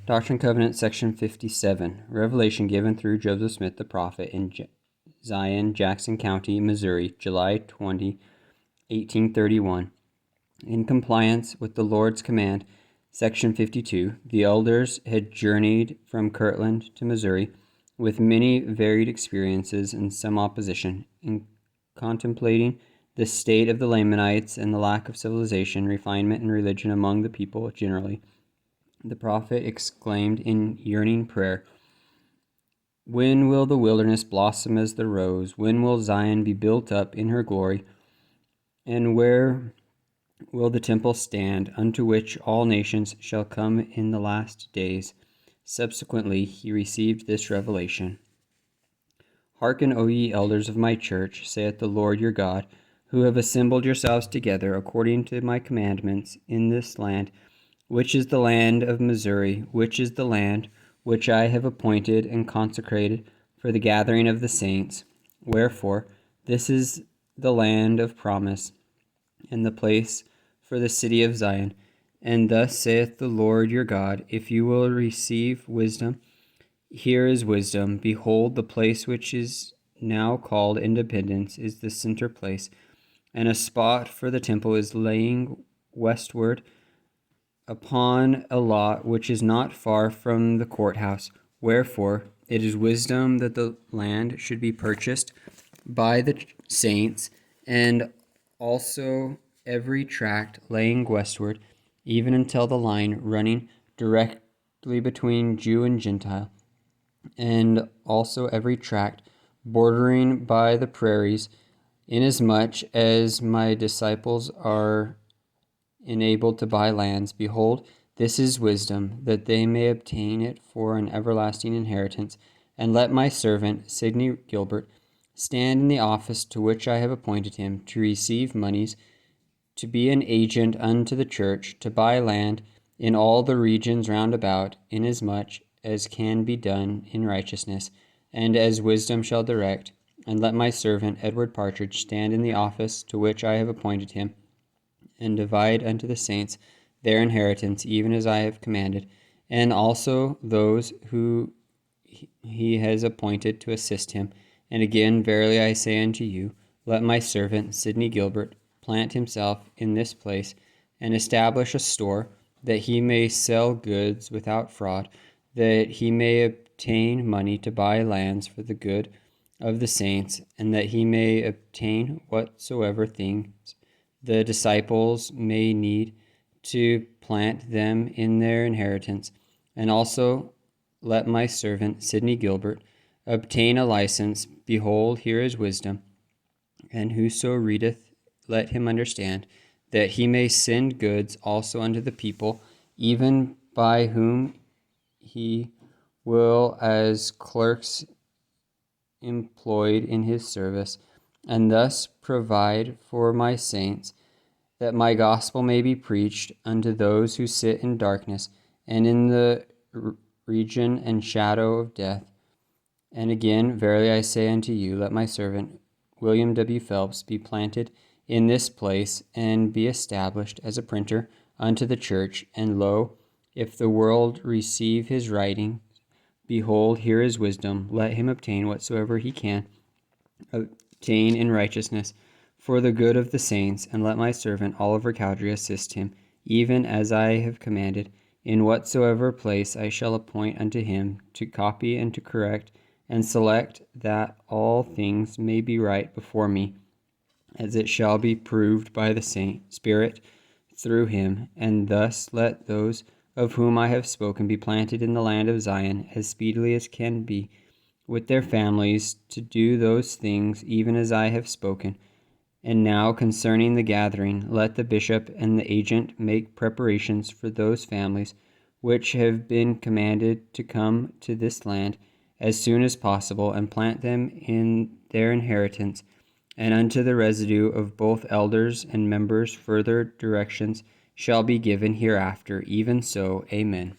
Doctrine and Covenants, section 57. Revelation given through Joseph Smith the prophet in Zion, Jackson County, Missouri, July 20, 1831. In compliance with the Lord's command, section 52, the elders had journeyed from Kirtland to Missouri with many varied experiences and some opposition, in contemplating the state of the Lamanites and the lack of civilization, refinement, and religion among the people generally. The prophet exclaimed in yearning prayer, "When will the wilderness blossom as the rose? When will Zion be built up in her glory? And where will the temple stand, unto which all nations shall come in the last days?" Subsequently, he received this revelation. "Hearken, O ye elders of my church, saith the Lord your God, who have assembled yourselves together according to my commandments in this land, which is the land of Missouri, which is the land which I have appointed and consecrated for the gathering of the saints. Wherefore, this is the land of promise, and the place for the city of Zion. And thus saith the Lord your God, if you will receive wisdom, here is wisdom. Behold, the place which is now called Independence is the center place, and a spot for the temple is laying westward upon a lot which is not far from the courthouse. Wherefore, it is wisdom that the land should be purchased by the saints, and also every tract laying westward, even until the line running directly between Jew and Gentile, and also every tract bordering by the prairies, inasmuch as my disciples are enabled to buy lands. Behold, this is wisdom, that they may obtain it for an everlasting inheritance. And let my servant, Sidney Gilbert, stand in the office to which I have appointed him, to receive monies, to be an agent unto the church, to buy land in all the regions round about, inasmuch as can be done in righteousness, and as wisdom shall direct. And let my servant, Edward Partridge, stand in the office to which I have appointed him, and divide unto the saints their inheritance, even as I have commanded, and also those who he has appointed to assist him. And again, verily I say unto you, let my servant Sidney Gilbert plant himself in this place, and establish a store, that he may sell goods without fraud, that he may obtain money to buy lands for the good of the saints, and that he may obtain whatsoever things the disciples may need to plant them in their inheritance. And also let my servant Sidney Gilbert obtain a license. Behold, here is wisdom. And whoso readeth, let him understand, that he may send goods also unto the people, even by whom he will, as clerks employed in his service, and thus provide for my saints, that my gospel may be preached unto those who sit in darkness and in the region and shadow of death. And again, verily I say unto you, let my servant William W. Phelps be planted in this place, and be established as a printer unto the church. And lo, if the world receive his writing, behold, here is wisdom. Let him obtain whatsoever he can obtain in righteousness, for the good of the saints. And let my servant Oliver Cowdery assist him, even as I have commanded, in whatsoever place I shall appoint unto him, to copy and to correct and select, that all things may be right before me, as it shall be proved by the Spirit through him. And thus let those of whom I have spoken be planted in the land of Zion as speedily as can be, with their families, to do those things even as I have spoken. And now concerning the gathering, let the bishop and the agent make preparations for those families which have been commanded to come to this land as soon as possible, and plant them in their inheritance. And unto the residue of both elders and members further directions shall be given hereafter. Even so, amen.